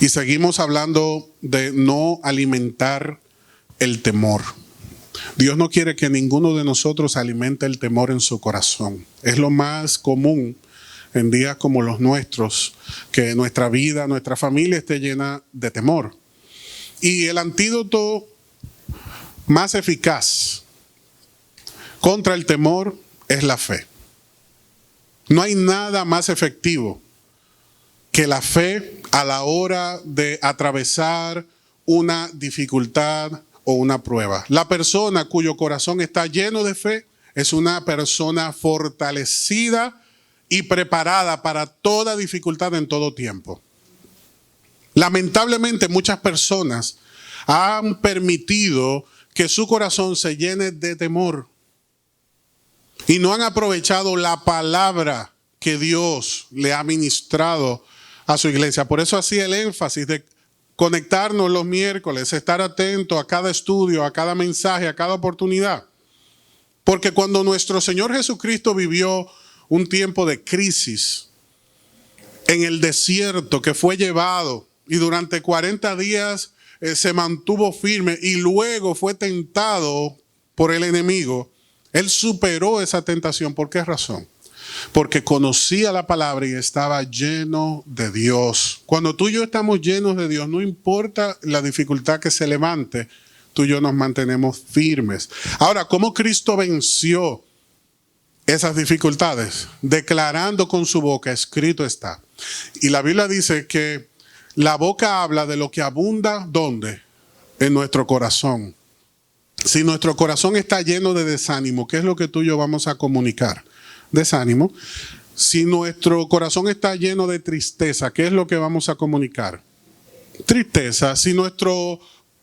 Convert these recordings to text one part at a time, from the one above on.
Y seguimos hablando de no alimentar el temor. Dios no quiere que ninguno de nosotros alimente el temor en su corazón. Es lo más común en días como los nuestros, que nuestra vida, nuestra familia esté llena de temor. Y el antídoto más eficaz contra el temor es la fe. No hay nada más efectivo que la fe a la hora de atravesar una dificultad o una prueba. La persona cuyo corazón está lleno de fe es una persona fortalecida y preparada para toda dificultad en todo tiempo. Lamentablemente, muchas personas han permitido que su corazón se llene de temor y no han aprovechado la palabra que Dios le ha ministrado a su iglesia. Por eso hacía el énfasis de conectarnos los miércoles, estar atento a cada estudio, a cada mensaje, a cada oportunidad. Porque cuando nuestro Señor Jesucristo vivió un tiempo de crisis en el desierto, que fue llevado y durante 40 días se mantuvo firme y luego fue tentado por el enemigo, Él superó esa tentación. ¿Por qué razón? Porque conocía la palabra y estaba lleno de Dios. Cuando tú y yo estamos llenos de Dios, no importa la dificultad que se levante, tú y yo nos mantenemos firmes. Ahora, ¿cómo Cristo venció esas dificultades? Declarando con su boca, escrito está. Y la Biblia dice que la boca habla de lo que abunda, ¿dónde? En nuestro corazón. Si nuestro corazón está lleno de desánimo, ¿qué es lo que tú y yo vamos a comunicar? Desánimo. Si nuestro corazón está lleno de tristeza, ¿qué es lo que vamos a comunicar? Tristeza. Si nuestro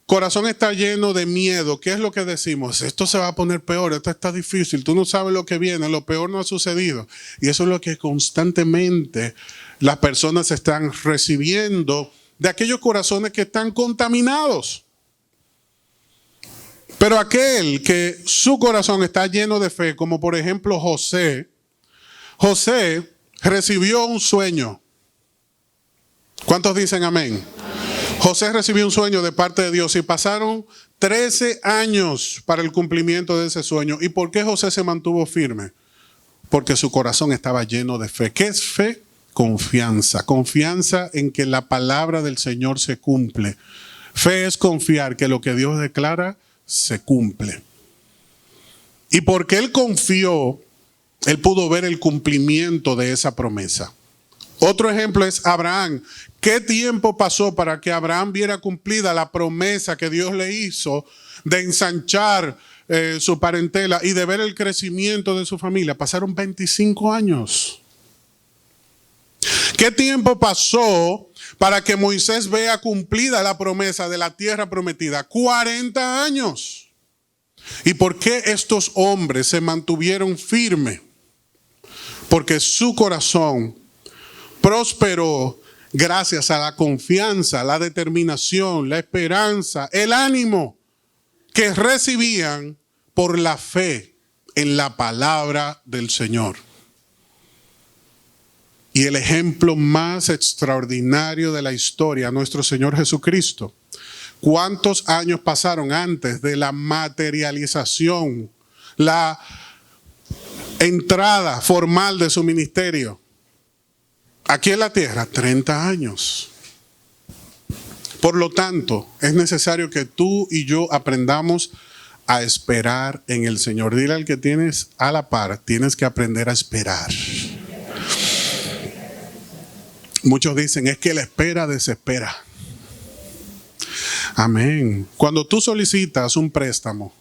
corazón está lleno de miedo, ¿qué es lo que decimos? Esto se va a poner peor, esto está difícil, tú no sabes lo que viene, lo peor no ha sucedido. Y eso es lo que constantemente las personas están recibiendo de aquellos corazones que están contaminados. Pero aquel que su corazón está lleno de fe, como por ejemplo José recibió un sueño. ¿Cuántos dicen amén? José recibió un sueño de parte de Dios y pasaron 13 años para el cumplimiento de ese sueño. ¿Y por qué José se mantuvo firme? Porque su corazón estaba lleno de fe. ¿Qué es fe? Confianza. Confianza en que la palabra del Señor se cumple. Fe es confiar que lo que Dios declara se cumple. Y porque él confió, él pudo ver el cumplimiento de esa promesa. Otro ejemplo es Abraham. ¿Qué tiempo pasó para que Abraham viera cumplida la promesa que Dios le hizo de ensanchar su parentela y de ver el crecimiento de su familia? Pasaron 25 años. ¿Qué tiempo pasó para que Moisés vea cumplida la promesa de la tierra prometida? 40 años. ¿Y por qué estos hombres se mantuvieron firmes? Porque su corazón prosperó gracias a la confianza, la determinación, la esperanza, el ánimo que recibían por la fe en la palabra del Señor. Y el ejemplo más extraordinario de la historia, nuestro Señor Jesucristo. ¿Cuántos años pasaron antes de la materialización, la entrada formal de su ministerio aquí en la tierra? 30 años. Por lo tanto, es necesario que tú y yo aprendamos a esperar en el Señor. Dile al que tienes a la par, tienes que aprender a esperar. Muchos dicen, es que la espera desespera. Amén. Cuando tú solicitas un préstamo,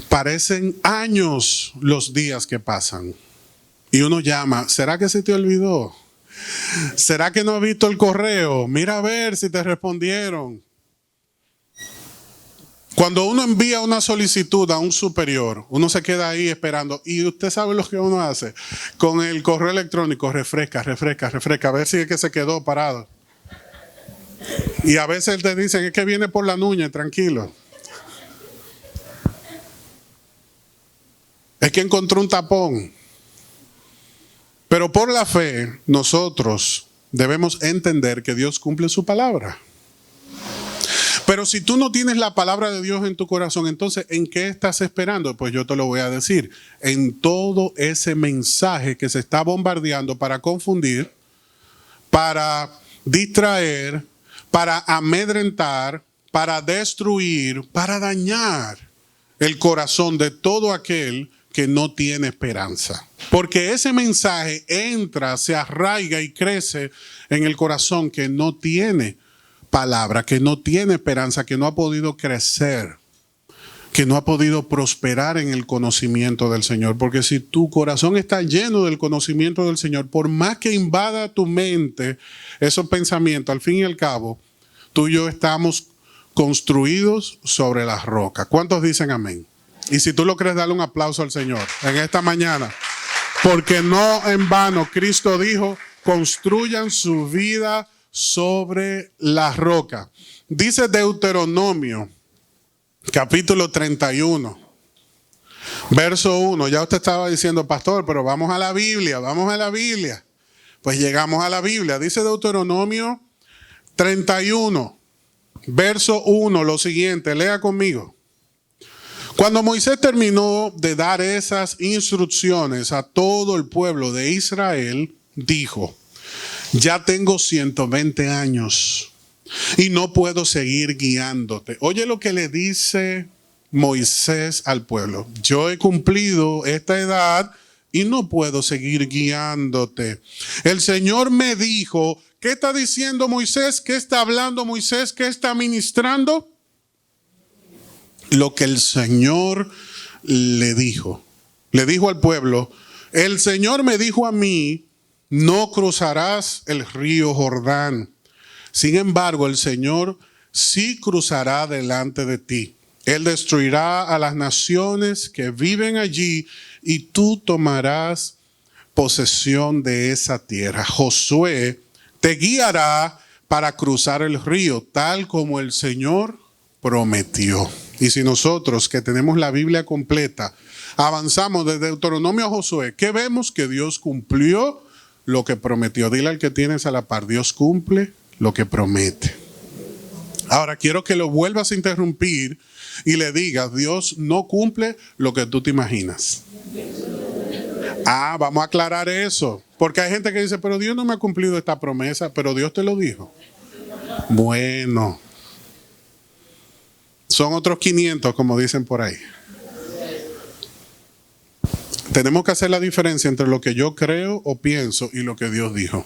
parecen años los días que pasan. Y uno llama, ¿será que se te olvidó? ¿Será que no has visto el correo? Mira a ver si te respondieron. Cuando uno envía una solicitud a un superior, uno se queda ahí esperando. Y usted sabe lo que uno hace. Con el correo electrónico, refresca, a ver si es que se quedó parado. Y a veces te dicen, es que viene por la nuña, tranquilo. Es que encontró un tapón. Pero por la fe, nosotros debemos entender que Dios cumple su palabra. Pero si tú no tienes la palabra de Dios en tu corazón, entonces, ¿en qué estás esperando? Pues yo te lo voy a decir. En todo ese mensaje que se está bombardeando para confundir, para distraer, para amedrentar, para destruir, para dañar el corazón de todo aquel que no tiene esperanza. Porque ese mensaje entra, se arraiga y crece en el corazón que no tiene palabra, que no tiene esperanza, que no ha podido crecer, que no ha podido prosperar en el conocimiento del Señor. Porque si tu corazón está lleno del conocimiento del Señor, por más que invada tu mente esos pensamientos, al fin y al cabo, tú y yo estamos construidos sobre la roca. ¿Cuántos dicen amén? Y si tú lo crees, dale un aplauso al Señor en esta mañana. Porque no en vano Cristo dijo, construyan su vida sobre la roca. Dice Deuteronomio, capítulo 31, verso 1. Ya usted estaba diciendo, pastor, pero vamos a la Biblia, vamos a la Biblia. Pues llegamos a la Biblia. Dice Deuteronomio 31, verso 1, lo siguiente, lea conmigo. Cuando Moisés terminó de dar esas instrucciones a todo el pueblo de Israel, dijo, ya tengo 120 años y no puedo seguir guiándote. Oye lo que le dice Moisés al pueblo. Yo he cumplido esta edad y no puedo seguir guiándote. El Señor me dijo, ¿qué está diciendo Moisés? ¿Qué está hablando Moisés? ¿Qué está ministrando? Lo que el Señor le dijo. Le dijo al pueblo, el Señor me dijo a mí, no cruzarás el río Jordán. Sin embargo, el Señor sí cruzará delante de ti. Él destruirá a las naciones que viven allí y tú tomarás posesión de esa tierra. Josué te guiará para cruzar el río, tal como el Señor prometió. Y si nosotros que tenemos la Biblia completa avanzamos desde Deuteronomio a Josué, ¿qué vemos? Que Dios cumplió lo que prometió. Dile al que tienes a la par, Dios cumple lo que promete. Ahora quiero que lo vuelvas a interrumpir y le digas, Dios no cumple lo que tú te imaginas. Vamos a aclarar eso. Porque hay gente que dice, pero Dios no me ha cumplido esta promesa, pero Dios te lo dijo. Bueno, son otros 500, como dicen por ahí. Tenemos que hacer la diferencia entre lo que yo creo o pienso y lo que Dios dijo.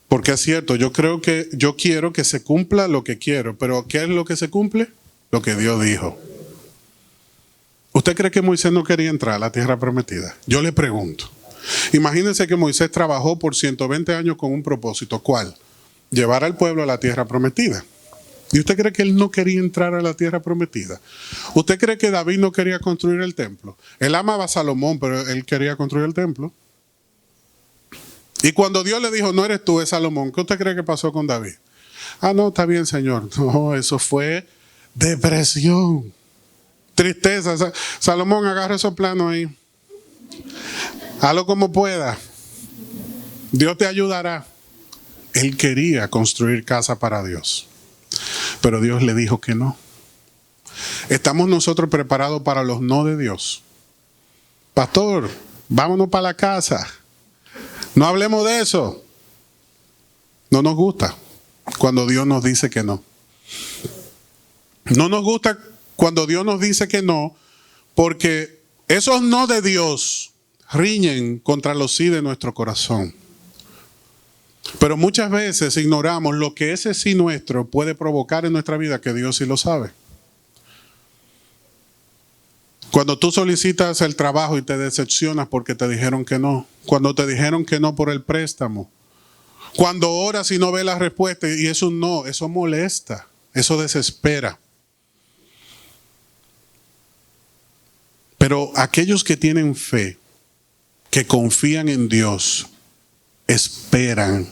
Porque es cierto, yo quiero que se cumpla lo que quiero, pero ¿qué es lo que se cumple? Lo que Dios dijo. ¿Usted cree que Moisés no quería entrar a la tierra prometida? Yo le pregunto. Imagínense que Moisés trabajó por 120 años con un propósito. ¿Cuál? Llevar al pueblo a la tierra prometida. ¿Y usted cree que él no quería entrar a la tierra prometida? ¿Usted cree que David no quería construir el templo? Él amaba a Salomón, pero él quería construir el templo. Y cuando Dios le dijo, no eres tú, es Salomón, ¿qué usted cree que pasó con David? No, está bien, Señor. No, eso fue depresión, tristeza. Salomón, agarra esos planos ahí. Hazlo como pueda. Dios te ayudará. Él quería construir casa para Dios. Pero Dios le dijo que no. ¿Estamos nosotros preparados para los no de Dios? Pastor, vámonos para la casa. No hablemos de eso. No nos gusta cuando Dios nos dice que no. No nos gusta cuando Dios nos dice que no, porque esos no de Dios riñen contra los sí de nuestro corazón. Pero muchas veces ignoramos lo que ese sí nuestro puede provocar en nuestra vida, que Dios sí lo sabe. Cuando tú solicitas el trabajo y te decepcionas porque te dijeron que no. Cuando te dijeron que no por el préstamo. Cuando oras y no ves la respuesta y es un no, eso molesta, eso desespera. Pero aquellos que tienen fe, que confían en Dios, esperan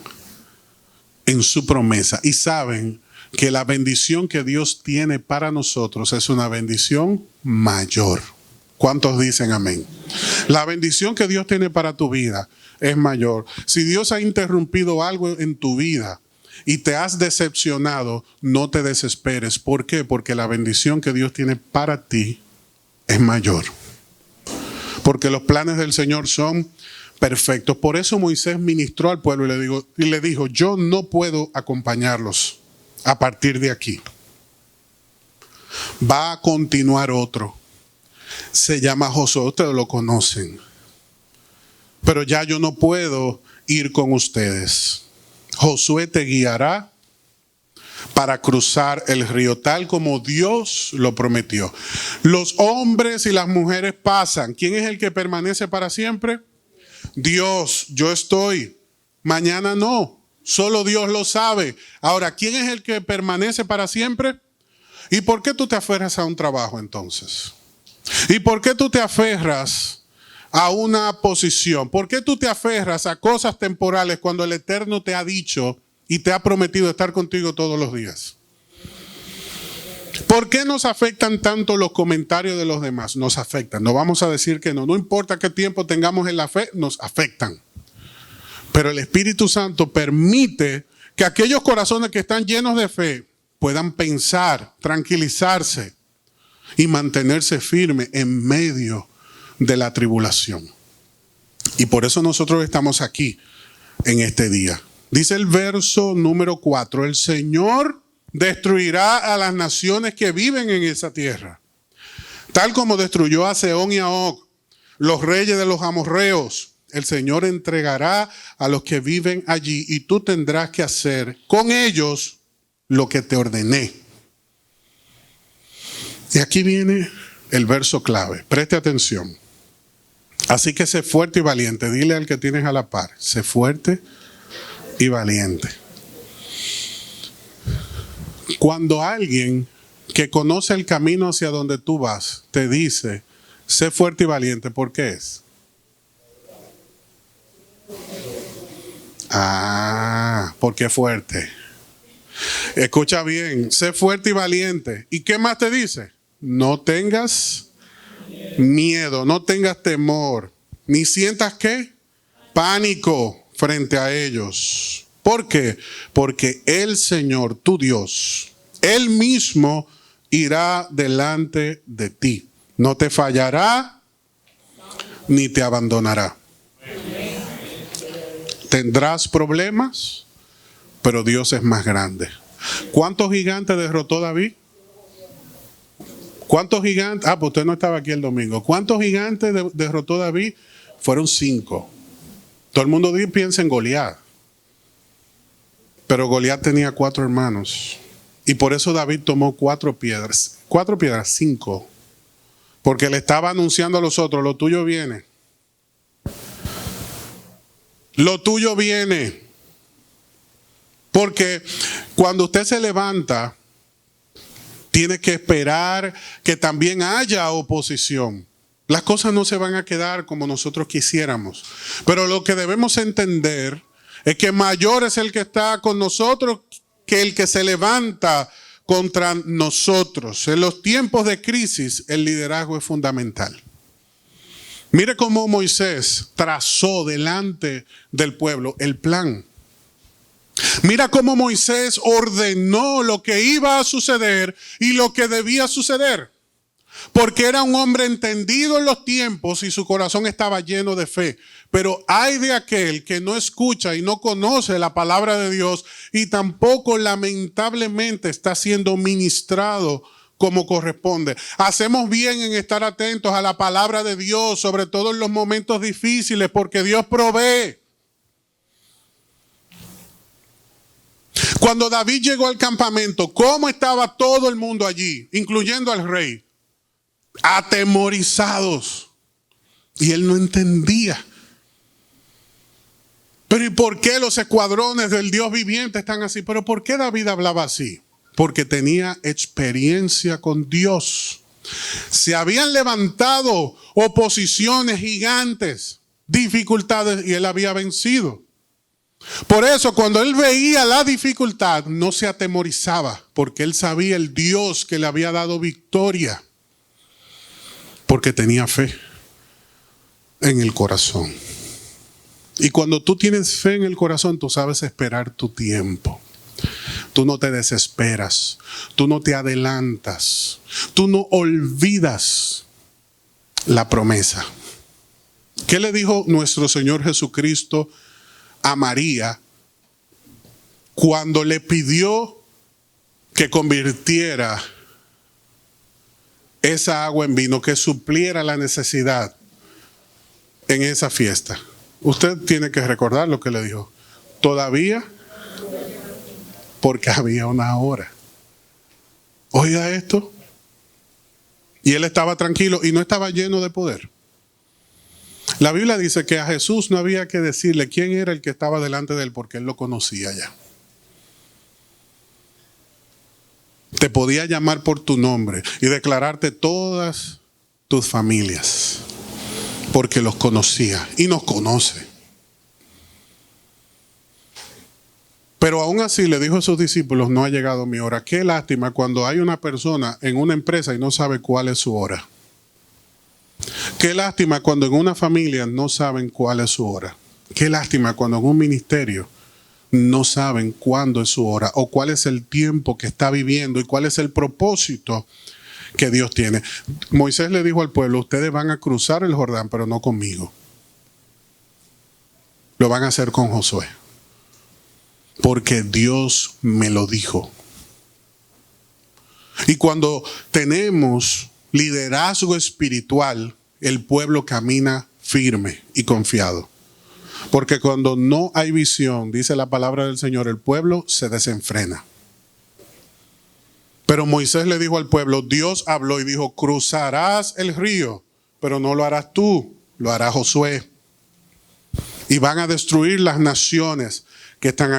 en su promesa y saben que la bendición que Dios tiene para nosotros es una bendición mayor. ¿Cuántos dicen amén? La bendición que Dios tiene para tu vida es mayor. Si Dios ha interrumpido algo en tu vida y te has decepcionado, no te desesperes. ¿Por qué? Porque la bendición que Dios tiene para ti es mayor. Porque los planes del Señor son perfectos. Por eso Moisés ministró al pueblo y le dijo, yo no puedo acompañarlos a partir de aquí. Va a continuar otro. Se llama Josué, ustedes lo conocen. Pero ya yo no puedo ir con ustedes. Josué te guiará para cruzar el río, tal como Dios lo prometió. Los hombres y las mujeres pasan. ¿Quién es el que permanece para siempre? Dios. Yo estoy. Mañana no. Solo Dios lo sabe. Ahora, ¿quién es el que permanece para siempre? ¿Y por qué tú te aferras a un trabajo entonces? ¿Y por qué tú te aferras a una posición? ¿Por qué tú te aferras a cosas temporales cuando el Eterno te ha dicho y te ha prometido estar contigo todos los días? ¿Por qué nos afectan tanto los comentarios de los demás? Nos afectan. No vamos a decir que no. No importa qué tiempo tengamos en la fe, nos afectan. Pero el Espíritu Santo permite que aquellos corazones que están llenos de fe puedan pensar, tranquilizarse y mantenerse firmes en medio de la tribulación. Y por eso nosotros estamos aquí en este día. Dice el verso número 4, el Señor destruirá a las naciones que viven en esa tierra, tal como destruyó a Sehón y a Og, los reyes de los amorreos. El Señor entregará a los que viven allí y tú tendrás que hacer con ellos lo que te ordené. Y aquí viene el verso clave. Preste atención. Así que sé fuerte y valiente. Dile al que tienes a la par. Sé fuerte y valiente. Cuando alguien que conoce el camino hacia donde tú vas te dice, sé fuerte y valiente, ¿por qué es? Porque es fuerte. Escucha bien, sé fuerte y valiente. ¿Y qué más te dice? No tengas miedo, no tengas temor, ni sientas ¿qué? Pánico frente a ellos. ¿Por qué? Porque el Señor, tu Dios, Él mismo irá delante de ti. No te fallará ni te abandonará. Tendrás problemas, pero Dios es más grande. ¿Cuántos gigantes derrotó David? ¿Cuántos gigantes? Pues usted no estaba aquí el domingo. ¿Cuántos gigantes derrotó David? Fueron 5. Todo el mundo piensa en Goliat. Pero Goliat tenía 4 hermanos. Y por eso David tomó 4 piedras. 4 piedras, 5. Porque le estaba anunciando a los otros, lo tuyo viene. Lo tuyo viene. Porque cuando usted se levanta, tiene que esperar que también haya oposición. Las cosas no se van a quedar como nosotros quisiéramos. Pero lo que debemos entender es que mayor es el que está con nosotros que el que se levanta contra nosotros. En los tiempos de crisis, el liderazgo es fundamental. Mire cómo Moisés trazó delante del pueblo el plan. Mira cómo Moisés ordenó lo que iba a suceder y lo que debía suceder. Porque era un hombre entendido en los tiempos y su corazón estaba lleno de fe. Pero hay de aquel que no escucha y no conoce la palabra de Dios y tampoco lamentablemente está siendo ministrado como corresponde. Hacemos bien en estar atentos a la palabra de Dios, sobre todo en los momentos difíciles, porque Dios provee. Cuando David llegó al campamento, ¿cómo estaba todo el mundo allí, incluyendo al rey? Atemorizados. Y él no entendía. Pero ¿y por qué los escuadrones del Dios viviente están así? ¿Pero por qué David hablaba así? Porque tenía experiencia con Dios. Se habían levantado oposiciones gigantes, dificultades, y él había vencido. Por eso, cuando él veía la dificultad, no se atemorizaba, porque él sabía el Dios que le había dado victoria, porque tenía fe en el corazón. Y cuando tú tienes fe en el corazón, tú sabes esperar tu tiempo. Tú no te desesperas, tú no te adelantas, tú no olvidas la promesa. ¿Qué le dijo nuestro Señor Jesucristo a María cuando le pidió que convirtiera esa agua en vino, que supliera la necesidad en esa fiesta? Usted tiene que recordar lo que le dijo. Todavía, porque había una hora. Oiga esto. Y él estaba tranquilo y no estaba lleno de poder. La Biblia dice que a Jesús no había que decirle quién era el que estaba delante de él, porque él lo conocía ya. Te podía llamar por tu nombre y declararte todas tus familias, porque los conocía y nos conoce. Pero aún así le dijo a sus discípulos: no ha llegado mi hora. Qué lástima cuando hay una persona en una empresa y no sabe cuál es su hora. Qué lástima cuando en una familia no saben cuál es su hora. Qué lástima cuando en un ministerio no saben cuándo es su hora o cuál es el tiempo que está viviendo y cuál es el propósito que Dios tiene. Moisés le dijo al pueblo: ustedes van a cruzar el Jordán, pero no conmigo. Lo van a hacer con Josué, porque Dios me lo dijo. Y cuando tenemos liderazgo espiritual, el pueblo camina firme y confiado. Porque cuando no hay visión, dice la palabra del Señor, el pueblo se desenfrena. Pero Moisés le dijo al pueblo, Dios habló y dijo: cruzarás el río, pero no lo harás tú, lo hará Josué. Y van a destruir las naciones que están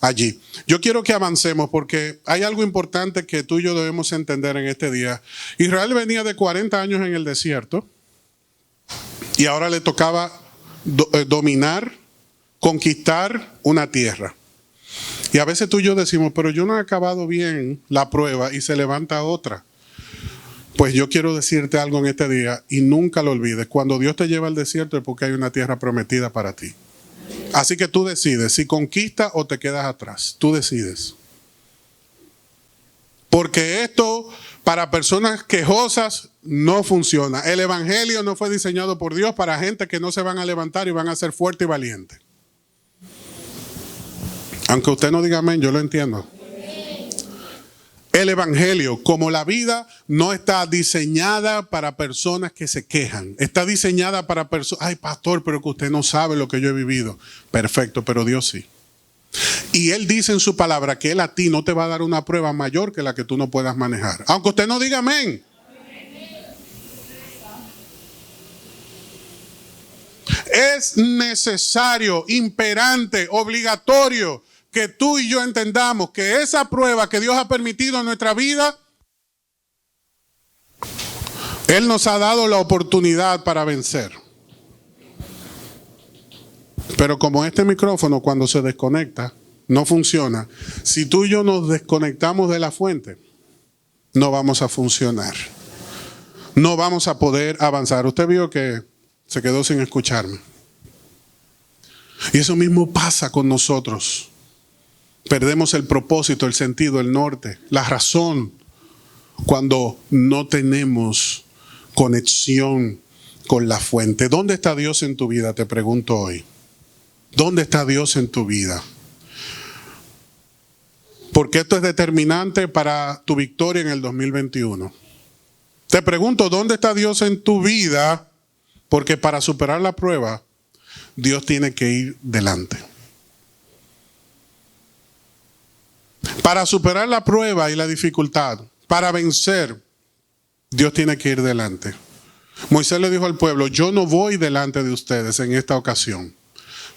allí. Yo quiero que avancemos porque hay algo importante que tú y yo debemos entender en este día. Israel venía de 40 años en el desierto y ahora le tocaba dominar, conquistar una tierra. Y a veces tú y yo decimos, pero yo no he acabado bien la prueba, y se levanta otra. Pues yo quiero decirte algo en este día y nunca lo olvides. Cuando Dios te lleva al desierto es porque hay una tierra prometida para ti. Así que tú decides si conquistas o te quedas atrás. Tú decides. Porque esto para personas quejosas no funciona. El evangelio no fue diseñado por Dios para gente que no se van a levantar y van a ser fuertes y valientes. Aunque usted no diga amén, yo lo entiendo. El evangelio, como la vida, no está diseñada para personas que se quejan. Está diseñada para personas, ay pastor, pero que usted no sabe lo que yo he vivido. Perfecto, pero Dios sí. Y Él dice en su palabra que Él a ti no te va a dar una prueba mayor que la que tú no puedas manejar. Aunque usted no diga amén. Es necesario, imperante, obligatorio que tú y yo entendamos que esa prueba que Dios ha permitido en nuestra vida, Él nos ha dado la oportunidad para vencer. Pero como este micrófono cuando se desconecta no funciona, si tú y yo nos desconectamos de la fuente, no vamos a funcionar. No vamos a poder avanzar. Usted vio que se quedó sin escucharme. Y eso mismo pasa con nosotros. Perdemos el propósito, el sentido, el norte, la razón, cuando no tenemos conexión con la fuente. ¿Dónde está Dios en tu vida? Te pregunto hoy. ¿Dónde está Dios en tu vida? Porque esto es determinante para tu victoria en el 2021. Te pregunto, ¿dónde está Dios en tu vida? Porque para superar la prueba, Dios tiene que ir delante. Para superar la prueba y la dificultad, para vencer, Dios tiene que ir delante. Moisés le dijo al pueblo, yo no voy delante de ustedes en esta ocasión,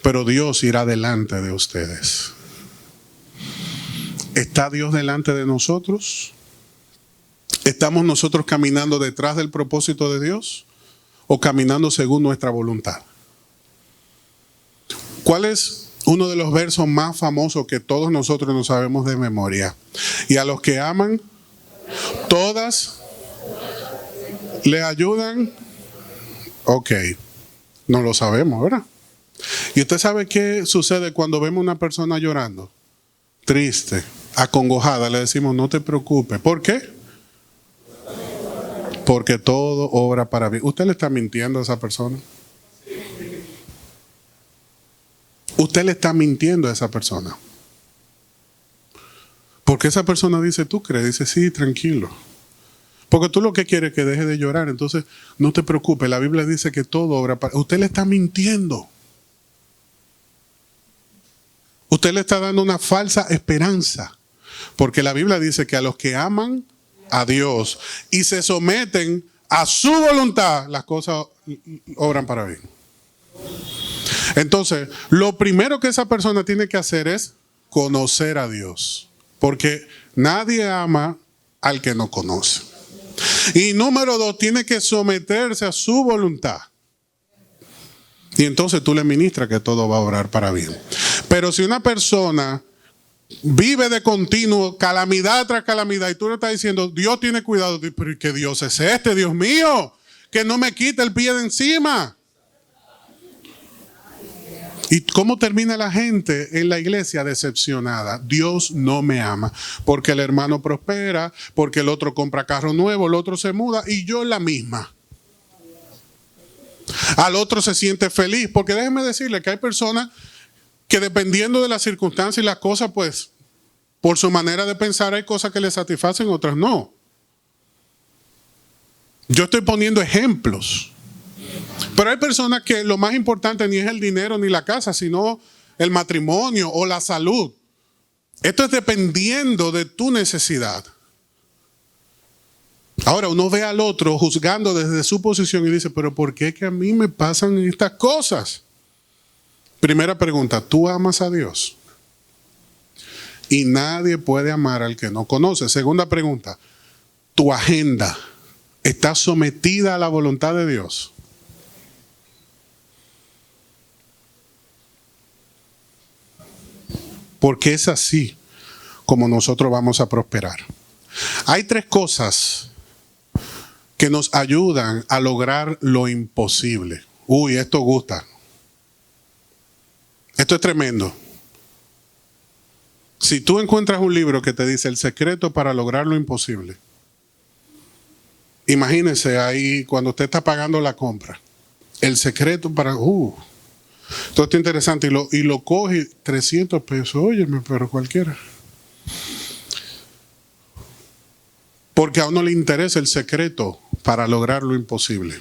pero Dios irá delante de ustedes. ¿Está Dios delante de nosotros? ¿Estamos nosotros caminando detrás del propósito de Dios o caminando según nuestra voluntad? ¿Cuál es uno de los versos más famosos que todos nosotros nos sabemos de memoria. Y a los que aman, todas le ayudan. Ok, no lo sabemos, ¿verdad? Y usted sabe qué sucede cuando vemos a una persona llorando, triste, acongojada. Le decimos, no te preocupes. ¿Por qué? Porque todo obra para bien. ¿Usted le está mintiendo a esa persona? Usted le está mintiendo a esa persona. Porque esa persona dice, ¿tú crees? Dice, sí, tranquilo. Porque tú lo que quieres es que deje de llorar. Entonces, no te preocupes. La Biblia dice que todo obra para... Usted le está mintiendo. Usted le está dando una falsa esperanza. Porque la Biblia dice que a los que aman a Dios y se someten a su voluntad, las cosas obran para bien. Entonces, lo primero que esa persona tiene que hacer es conocer a Dios. Porque nadie ama al que no conoce. Y número 2, tiene que someterse a su voluntad. Y entonces tú le ministras que todo va a obrar para bien. Pero si una persona vive de continuo, calamidad tras calamidad, y tú le estás diciendo, Dios tiene cuidado, pero ¿qué Dios es este, Dios mío? Que no me quite el pie de encima. ¿Y cómo termina la gente en la iglesia? Decepcionada. Dios no me ama. Porque el hermano prospera, porque el otro compra carro nuevo, el otro se muda y yo la misma. Al otro se siente feliz. Porque déjenme decirle que hay personas que dependiendo de las circunstancias y las cosas, pues, por su manera de pensar hay cosas que le satisfacen, otras no. Yo estoy poniendo ejemplos. Pero hay personas que lo más importante ni es el dinero ni la casa, sino el matrimonio o la salud. Esto es dependiendo de tu necesidad. Ahora uno ve al otro juzgando desde su posición y dice, pero ¿por qué que a mí me pasan estas cosas? Primera pregunta, ¿tú amas a Dios? Y nadie puede amar al que no conoce. Segunda pregunta, ¿tu agenda está sometida a la voluntad de Dios? Porque es así como nosotros vamos a prosperar. Hay 3 cosas que nos ayudan a lograr lo imposible. Uy, esto gusta. Esto es tremendo. Si tú encuentras un libro que te dice el secreto para lograr lo imposible, imagínese ahí cuando usted está pagando la compra. El secreto para... Todo esto es interesante y lo coge 300 pesos. Óyeme, pero cualquiera. Porque a uno le interesa el secreto para lograr lo imposible.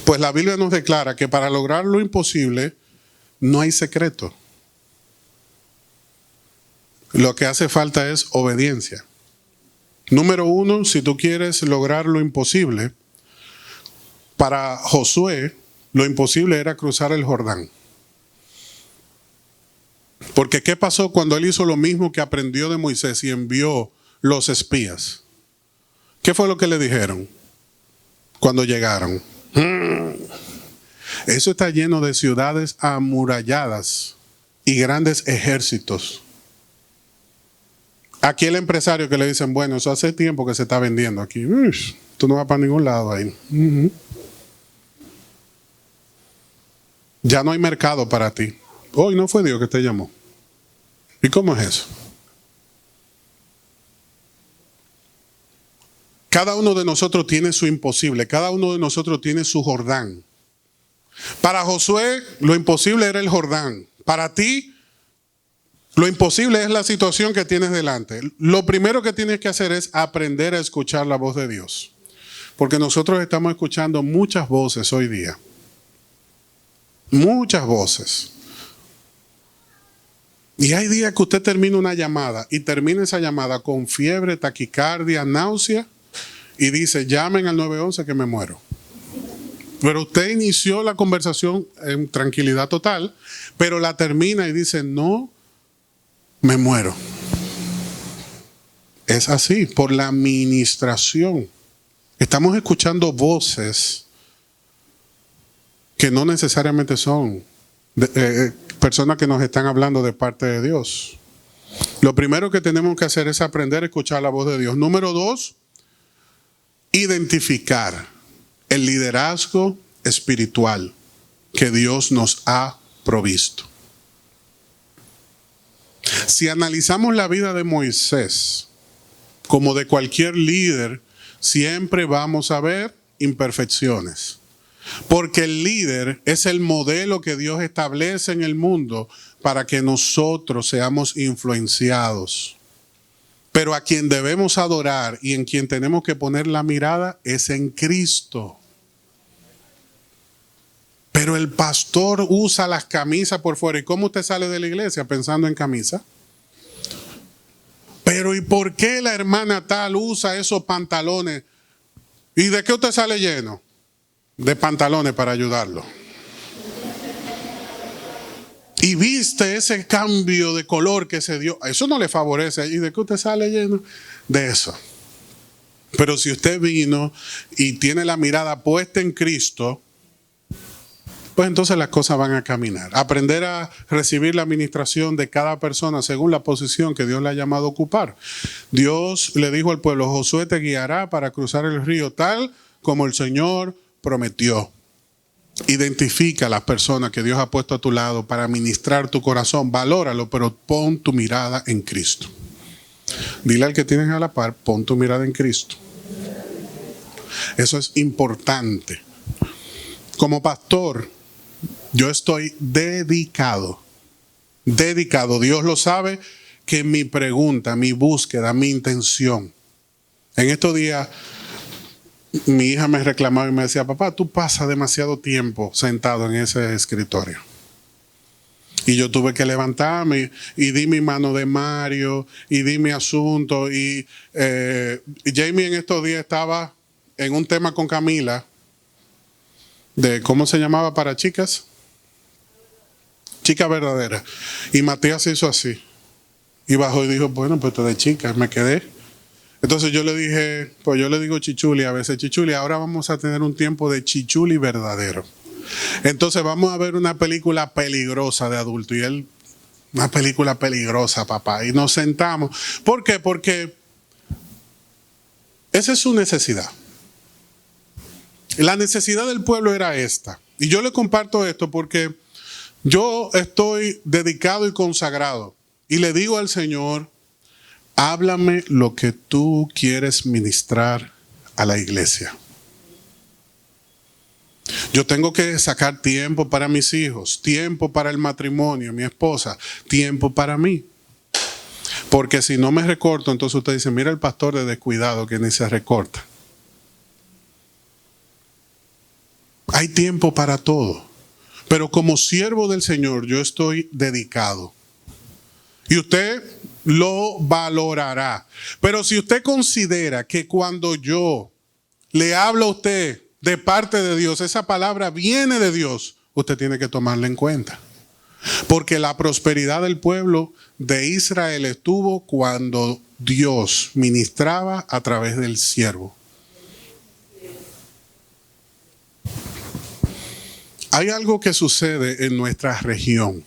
Pues la Biblia nos declara que para lograr lo imposible no hay secreto. Lo que hace falta es obediencia. Número 1, si tú quieres lograr lo imposible, para Josué, lo imposible era cruzar el Jordán. Porque ¿qué pasó cuando él hizo lo mismo que aprendió de Moisés y envió los espías? ¿Qué fue lo que le dijeron cuando llegaron? Eso está lleno de ciudades amuralladas y grandes ejércitos. Aquí el empresario que le dicen, bueno, eso hace tiempo que se está vendiendo aquí. Tú no vas para ningún lado ahí. Ya no hay mercado para ti. Hoy no fue Dios que te llamó. ¿Y cómo es eso? Cada uno de nosotros tiene su imposible. Cada uno de nosotros tiene su Jordán. Para Josué, lo imposible era el Jordán. Para ti, lo imposible es la situación que tienes delante. Lo primero que tienes que hacer es aprender a escuchar la voz de Dios. Porque nosotros estamos escuchando muchas voces hoy día. Muchas voces. Y hay días que usted termina una llamada y termina esa llamada con fiebre, taquicardia, náusea y dice, llamen al 911 que me muero. Pero usted inició la conversación en tranquilidad total, pero la termina y dice, no, me muero. Es así, por la ministración. Estamos escuchando voces que no necesariamente son personas que nos están hablando de parte de Dios. Lo primero que tenemos que hacer es aprender a escuchar la voz de Dios. Número 2, identificar el liderazgo espiritual que Dios nos ha provisto. Si analizamos la vida de Moisés, como de cualquier líder, siempre vamos a ver imperfecciones. Porque el líder es el modelo que Dios establece en el mundo para que nosotros seamos influenciados. Pero a quien debemos adorar y en quien tenemos que poner la mirada es en Cristo. Pero el pastor usa las camisas por fuera. ¿Y cómo usted sale de la iglesia pensando en camisa? Pero ¿y por qué la hermana tal usa esos pantalones? ¿Y de qué usted sale lleno? De pantalones para ayudarlo. Y viste ese cambio de color que se dio. Eso no le favorece. ¿Y de qué usted sale lleno? De eso. Pero si usted vino y tiene la mirada puesta en Cristo, pues entonces las cosas van a caminar. Aprender a recibir la administración de cada persona según la posición que Dios le ha llamado a ocupar. Dios le dijo al pueblo: Josué te guiará para cruzar el río tal como el Señor prometió. Identifica a las personas que Dios ha puesto a tu lado para administrar tu corazón. Valóralo, pero pon tu mirada en Cristo. Dile al que tienes a la par: pon tu mirada en Cristo. Eso es importante. Como pastor, yo estoy dedicado. Dios lo sabe, que mi pregunta, mi búsqueda, mi intención. En estos días, mi hija me reclamaba y me decía: papá, tú pasas demasiado tiempo sentado en ese escritorio. Y yo tuve que levantarme y di mi mano de Mario y di mi asunto. Y Jamie en estos días estaba en un tema con Camila de ¿cómo se llamaba para chicas? Chica verdadera. Y Matías hizo así. Y bajó y dijo: bueno, pues esto de chicas, me quedé. Entonces yo le dije, pues yo le digo chichuli a veces: chichuli, ahora vamos a tener un tiempo de chichuli verdadero. Entonces vamos a ver una película peligrosa de adulto. Y él, una película peligrosa, papá. Y nos sentamos. ¿Por qué? Porque esa es su necesidad. La necesidad del pueblo era esta. Y yo le comparto esto porque yo estoy dedicado y consagrado. Y le digo al Señor: háblame lo que tú quieres ministrar a la iglesia. Yo tengo que sacar tiempo para mis hijos, tiempo para el matrimonio, mi esposa, tiempo para mí. Porque si no me recorto, entonces usted dice: mira el pastor de descuidado que ni se recorta. Hay tiempo para todo. Pero como siervo del Señor, yo estoy dedicado. Y usted lo valorará. Pero si usted considera que cuando yo le hablo a usted de parte de Dios, esa palabra viene de Dios, usted tiene que tomarla en cuenta. Porque la prosperidad del pueblo de Israel estuvo cuando Dios ministraba a través del siervo. Hay algo que sucede en nuestra región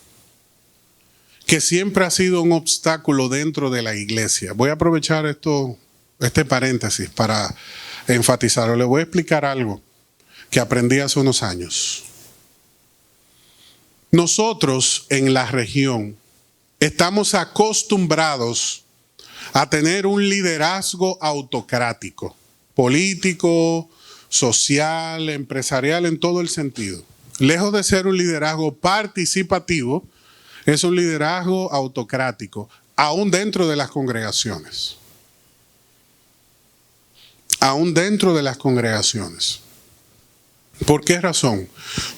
que siempre ha sido un obstáculo dentro de la iglesia. Voy a aprovechar este paréntesis para enfatizarlo. Le voy a explicar algo que aprendí hace unos años. Nosotros en la región estamos acostumbrados a tener un liderazgo autocrático, político, social, empresarial, en todo el sentido. Lejos de ser un liderazgo participativo, es un liderazgo autocrático, aún dentro de las congregaciones. Aún dentro de las congregaciones. ¿Por qué razón?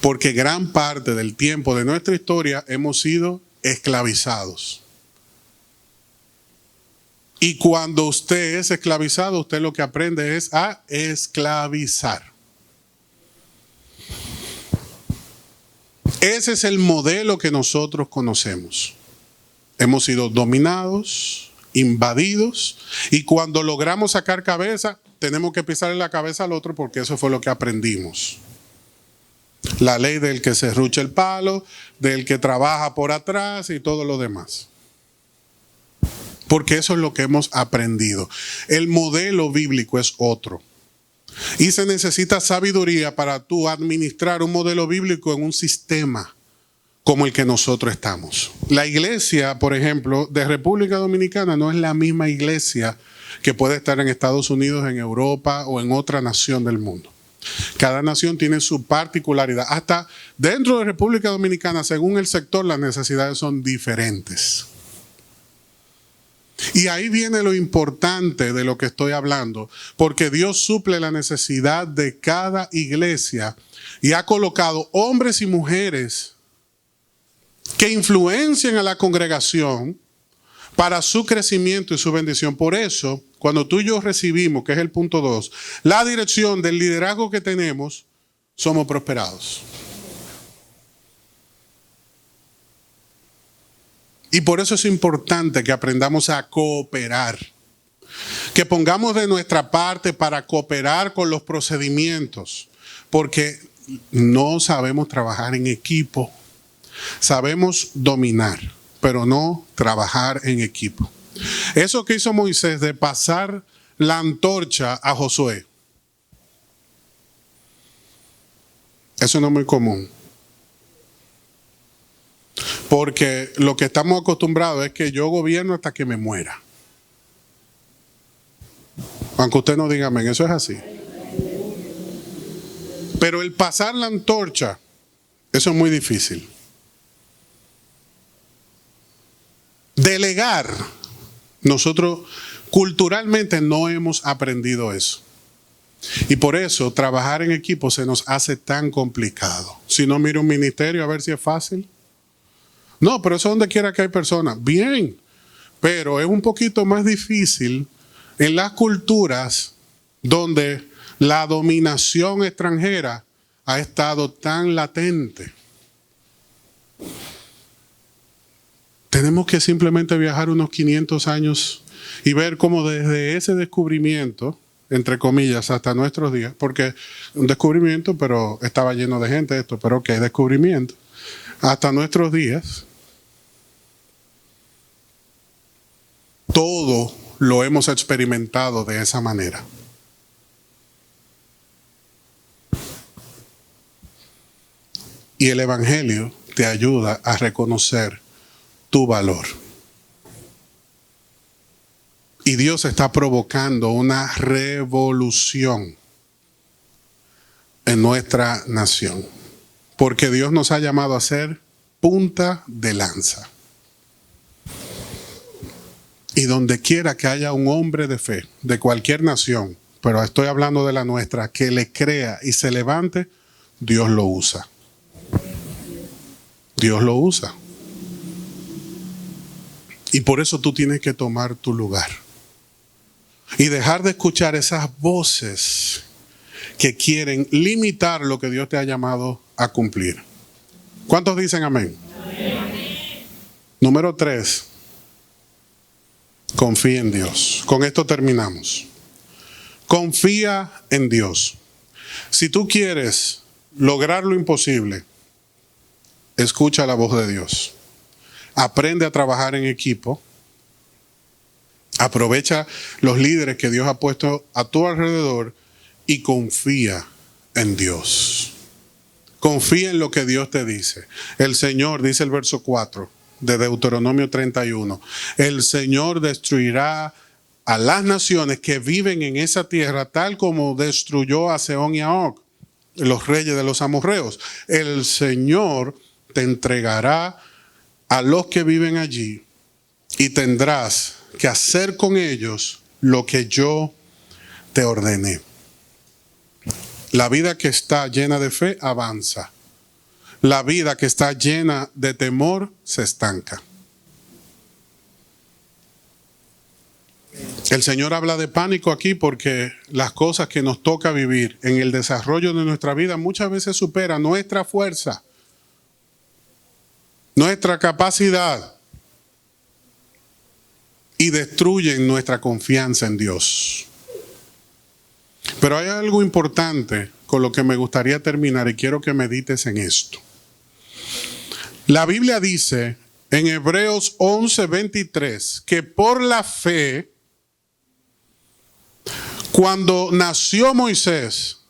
Porque gran parte del tiempo de nuestra historia hemos sido esclavizados. Y cuando usted es esclavizado, usted lo que aprende es a esclavizar. Ese es el modelo que nosotros conocemos. Hemos sido dominados, invadidos, y cuando logramos sacar cabeza, tenemos que pisarle la cabeza al otro porque eso fue lo que aprendimos. La ley del que se rucha el palo, del que trabaja por atrás y todo lo demás. Porque eso es lo que hemos aprendido. El modelo bíblico es otro. Y se necesita sabiduría para tú administrar un modelo bíblico en un sistema como el que nosotros estamos. La iglesia, por ejemplo, de República Dominicana no es la misma iglesia que puede estar en Estados Unidos, en Europa o en otra nación del mundo. Cada nación tiene su particularidad. Hasta dentro de República Dominicana, según el sector, las necesidades son diferentes. Y ahí viene lo importante de lo que estoy hablando, porque Dios suple la necesidad de cada iglesia y ha colocado hombres y mujeres que influencien a la congregación para su crecimiento y su bendición. Por eso, cuando tú y yo recibimos, que es el punto 2, la dirección del liderazgo que tenemos, somos prosperados. Y por eso es importante que aprendamos a cooperar, que pongamos de nuestra parte para cooperar con los procedimientos, porque no sabemos trabajar en equipo. Sabemos dominar, pero no trabajar en equipo. Eso que hizo Moisés de pasar la antorcha a Josué, eso no es muy común. Porque lo que estamos acostumbrados es que yo gobierno hasta que me muera. Aunque usted no diga amén, eso es así. Pero el pasar la antorcha, eso es muy difícil. Delegar, nosotros culturalmente no hemos aprendido eso. Y por eso trabajar en equipo se nos hace tan complicado. Si no, mira un ministerio a ver si es fácil. No, pero eso donde quiera que hay personas. Bien, pero es un poquito más difícil en las culturas donde la dominación extranjera ha estado tan latente. Tenemos que simplemente viajar unos 500 años y ver cómo desde ese descubrimiento, entre comillas, hasta nuestros días, porque un descubrimiento, pero estaba lleno de gente esto, pero ok, descubrimiento, hasta nuestros días, todo lo hemos experimentado de esa manera. Y el Evangelio te ayuda a reconocer tu valor. Y Dios está provocando una revolución en nuestra nación. Porque Dios nos ha llamado a ser punta de lanza. Y donde quiera que haya un hombre de fe, de cualquier nación, pero estoy hablando de la nuestra, que le crea y se levante, Dios lo usa. Dios lo usa. Y por eso tú tienes que tomar tu lugar. Y dejar de escuchar esas voces que quieren limitar lo que Dios te ha llamado a cumplir. ¿Cuántos dicen amén? Amén. Número 3. Confía en Dios. Con esto terminamos. Confía en Dios. Si tú quieres lograr lo imposible, escucha la voz de Dios. Aprende a trabajar en equipo. Aprovecha los líderes que Dios ha puesto a tu alrededor y confía en Dios. Confía en lo que Dios te dice. El Señor, dice el verso 4 de Deuteronomio 31, el Señor destruirá a las naciones que viven en esa tierra tal como destruyó a Sehón y a Og, los reyes de los amorreos. El Señor te entregará a los que viven allí y tendrás que hacer con ellos lo que yo te ordené. La vida que está llena de fe avanza. La vida que está llena de temor se estanca. El Señor habla de pánico aquí porque las cosas que nos toca vivir en el desarrollo de nuestra vida muchas veces superan nuestra fuerza, nuestra capacidad y destruyen nuestra confianza en Dios. Pero hay algo importante con lo que me gustaría terminar y quiero que medites en esto. La Biblia dice en Hebreos 11:23 que por la fe, cuando nació Moisés,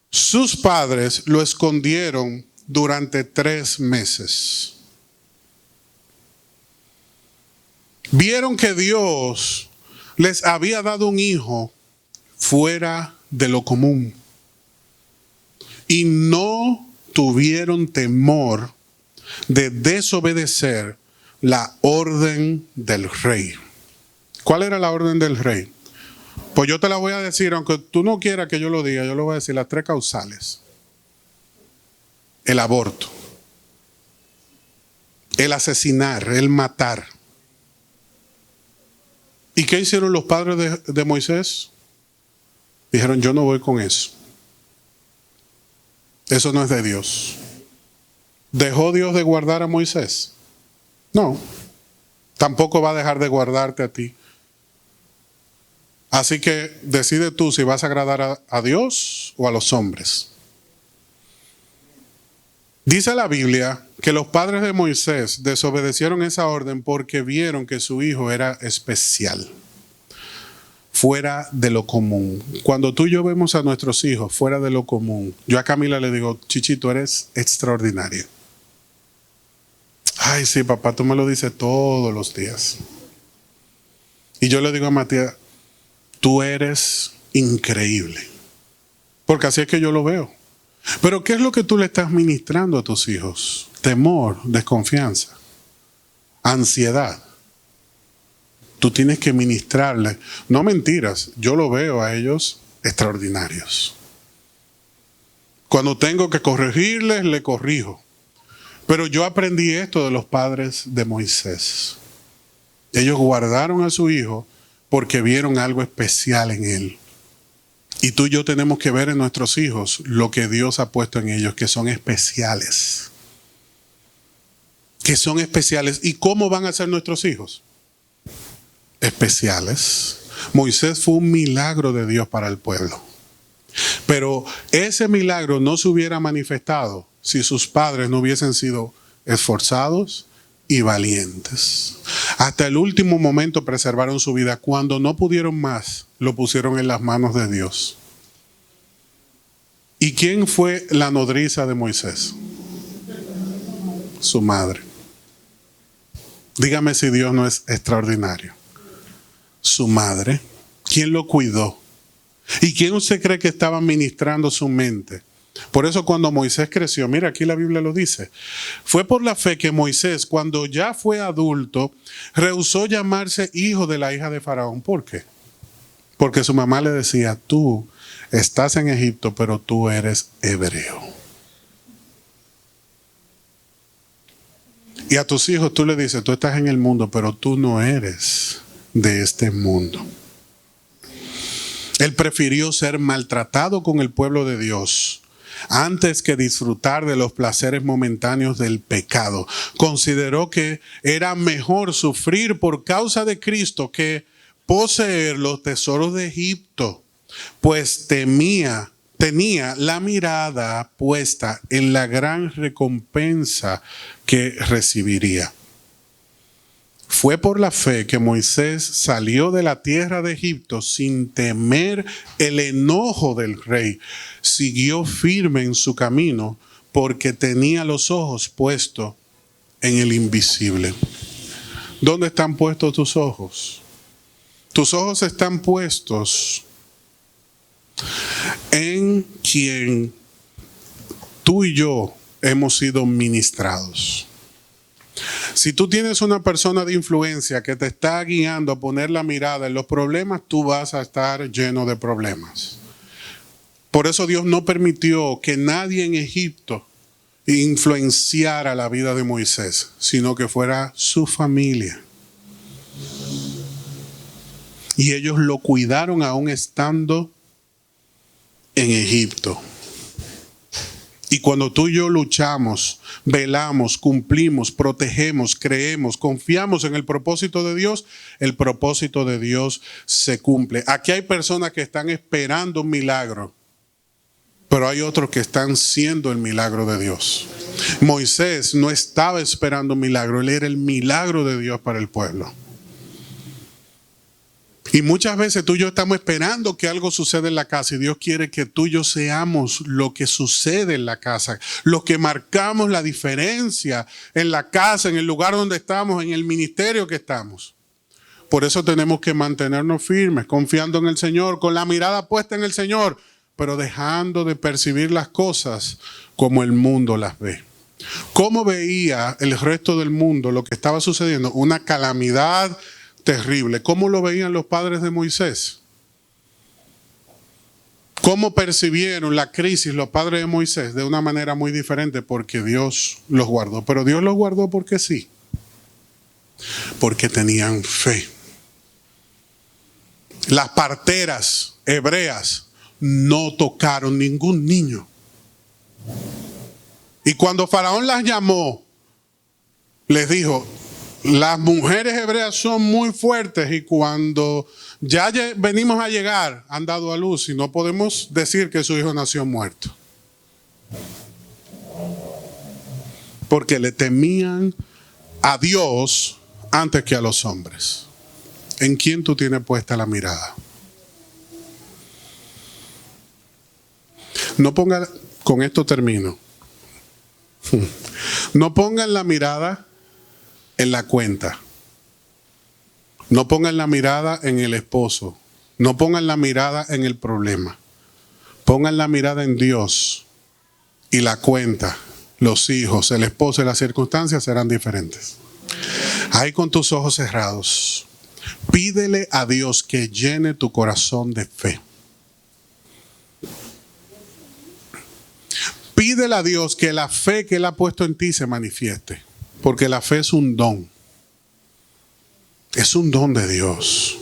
sus padres lo escondieron durante 3 meses. Vieron que Dios les había dado un hijo fuera de lo común y no tuvieron temor de desobedecer la orden del rey. ¿Cuál era la orden del rey? Pues yo te la voy a decir, aunque tú no quieras que yo lo diga, yo lo voy a decir, las 3 causales. El aborto, el asesinar, el matar. ¿Y qué hicieron los padres de Moisés? Dijeron, yo no voy con eso. Eso no es de Dios. ¿Dejó Dios de guardar a Moisés? No. Tampoco va a dejar de guardarte a ti. Así que decide tú si vas a agradar a Dios o a los hombres. Dice la Biblia que los padres de Moisés desobedecieron esa orden porque vieron que su hijo era especial, fuera de lo común. Cuando tú y yo vemos a nuestros hijos fuera de lo común, yo a Camila le digo, Chichi, tú eres extraordinaria. Ay, sí, papá, tú me lo dices todos los días. Y yo le digo a Matías, tú eres increíble. Porque así es que yo lo veo. Pero ¿qué es lo que tú le estás ministrando a tus hijos? Temor, desconfianza, ansiedad. Tú tienes que ministrarle. No mentiras, yo lo veo a ellos extraordinarios. Cuando tengo que corregirles, le corrijo. Pero yo aprendí esto de los padres de Moisés. Ellos guardaron a su hijo porque vieron algo especial en él. Y tú y yo tenemos que ver en nuestros hijos lo que Dios ha puesto en ellos, que son especiales. Que son especiales. ¿Y cómo van a ser nuestros hijos? Especiales. Moisés fue un milagro de Dios para el pueblo. Pero ese milagro no se hubiera manifestado si sus padres no hubiesen sido esforzados y valientes. Hasta el último momento preservaron su vida. Cuando no pudieron más, lo pusieron en las manos de Dios. ¿Y quién fue la nodriza de Moisés? Su madre. Dígame si Dios no es extraordinario. Su madre. ¿Quién lo cuidó? ¿Y quién usted cree que estaba ministrando su mente? Por eso cuando Moisés creció, mira, aquí la Biblia lo dice, fue por la fe que Moisés, cuando ya fue adulto, rehusó llamarse hijo de la hija de Faraón. ¿Por qué? Porque su mamá le decía, tú estás en Egipto, pero tú eres hebreo. Y a tus hijos tú le dices, tú estás en el mundo, pero tú no eres de este mundo. Él prefirió ser maltratado con el pueblo de Dios antes que disfrutar de los placeres momentáneos del pecado. Consideró que era mejor sufrir por causa de Cristo que poseer los tesoros de Egipto, pues tenía la mirada puesta en la gran recompensa que recibiría. Fue por la fe que Moisés salió de la tierra de Egipto sin temer el enojo del rey. Siguió firme en su camino porque tenía los ojos puestos en el invisible. ¿Dónde están puestos tus ojos? Tus ojos están puestos en quien tú y yo hemos sido ministrados. Si tú tienes una persona de influencia que te está guiando a poner la mirada en los problemas, tú vas a estar lleno de problemas. Por eso Dios no permitió que nadie en Egipto influenciara la vida de Moisés, sino que fuera su familia. Y ellos lo cuidaron aún estando en Egipto. Y cuando tú y yo luchamos, velamos, cumplimos, protegemos, creemos, confiamos en el propósito de Dios, el propósito de Dios se cumple. Aquí hay personas que están esperando un milagro, Pero hay otros que están siendo el milagro de Dios. Moisés no estaba esperando un milagro, él era el milagro de Dios para el pueblo. Y muchas veces tú y yo estamos esperando que algo suceda en la casa y Dios quiere que tú y yo seamos lo que sucede en la casa, los que marcamos la diferencia en la casa, en el lugar donde estamos, en el ministerio que estamos. Por eso tenemos que mantenernos firmes, confiando en el Señor, con la mirada puesta en el Señor, pero dejando de percibir las cosas como el mundo las ve. ¿Cómo veía el resto del mundo lo que estaba sucediendo? Una calamidad terrible. ¿Cómo lo veían los padres de Moisés? ¿Cómo percibieron la crisis los padres de Moisés? De una manera muy diferente, porque Dios los guardó. Pero Dios los guardó porque sí. Porque tenían fe. Las parteras hebreas no tocaron ningún niño. Y cuando Faraón las llamó, les dijo: las mujeres hebreas son muy fuertes y cuando ya venimos a llegar han dado a luz y no podemos decir que su hijo nació muerto. Porque le temían a Dios antes que a los hombres. ¿En quién tú tienes puesta la mirada? No ponga, con esto termino. No pongan la mirada en la cuenta. No pongan la mirada en el esposo. No pongan la mirada en el problema. Pongan la mirada en Dios. Y la cuenta, los hijos, el esposo y las circunstancias serán diferentes. Ahí con tus ojos cerrados, pídele a Dios que llene tu corazón de fe. Pídele a Dios que la fe que Él ha puesto en ti se manifieste. Porque la fe es un don. Es un don de Dios.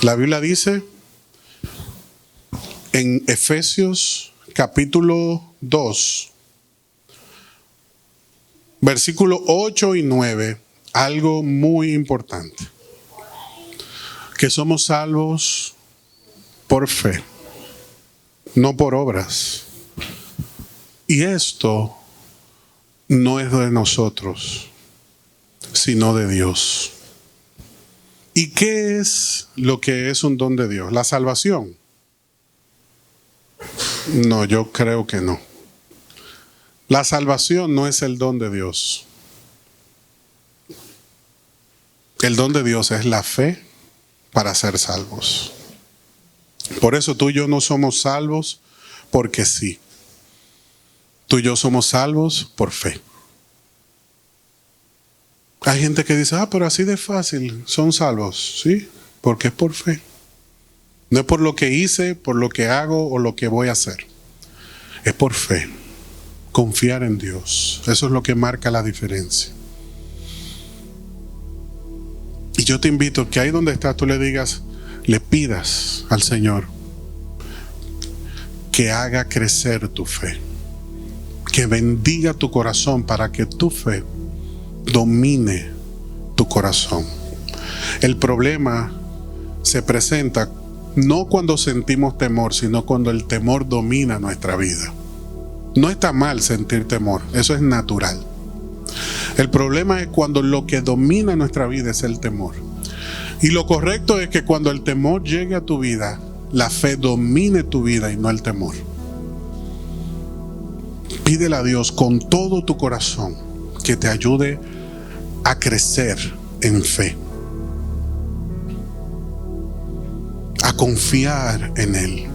La Biblia dice en Efesios capítulo 2, versículos 8 y 9, algo muy importante. Que somos salvos por fe, no por obras. Y esto no es de nosotros, sino de Dios. ¿Y qué es lo que es un don de Dios? ¿La salvación? No, yo creo que no. La salvación no es el don de Dios. El don de Dios es la fe para ser salvos. Por eso tú y yo no somos salvos porque sí. Tú y yo somos salvos por fe. Hay gente que dice: pero así de fácil son salvos. Sí, porque es por fe. No es por lo que hice, por lo que hago o lo que voy a hacer. Es por fe. Confiar en Dios. Eso es lo que marca la diferencia. Y yo te invito que ahí donde estás tú le digas, le pidas al Señor que haga crecer tu fe. Que bendiga tu corazón para que tu fe domine tu corazón. El problema se presenta no cuando sentimos temor, sino cuando el temor domina nuestra vida. No está mal sentir temor, eso es natural. El problema es cuando lo que domina nuestra vida es el temor. Y lo correcto es que cuando el temor llegue a tu vida, la fe domine tu vida y no el temor. Pídele a Dios con todo tu corazón que te ayude a crecer en fe, a confiar en Él,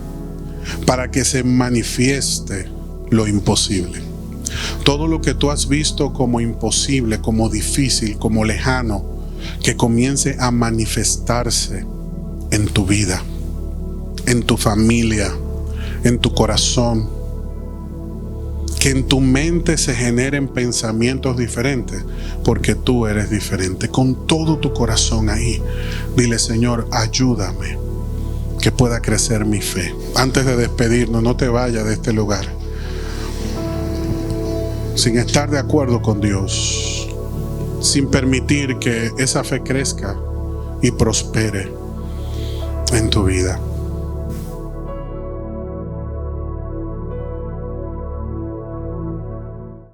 para que se manifieste lo imposible. Todo lo que tú has visto como imposible, como difícil, como lejano, que comience a manifestarse en tu vida, en tu familia, en tu corazón. Que en tu mente se generen pensamientos diferentes, porque tú eres diferente. Con todo tu corazón ahí, dile: Señor, ayúdame, que pueda crecer mi fe. Antes de despedirnos, no te vayas de este lugar sin estar de acuerdo con Dios, sin permitir que esa fe crezca y prospere en tu vida.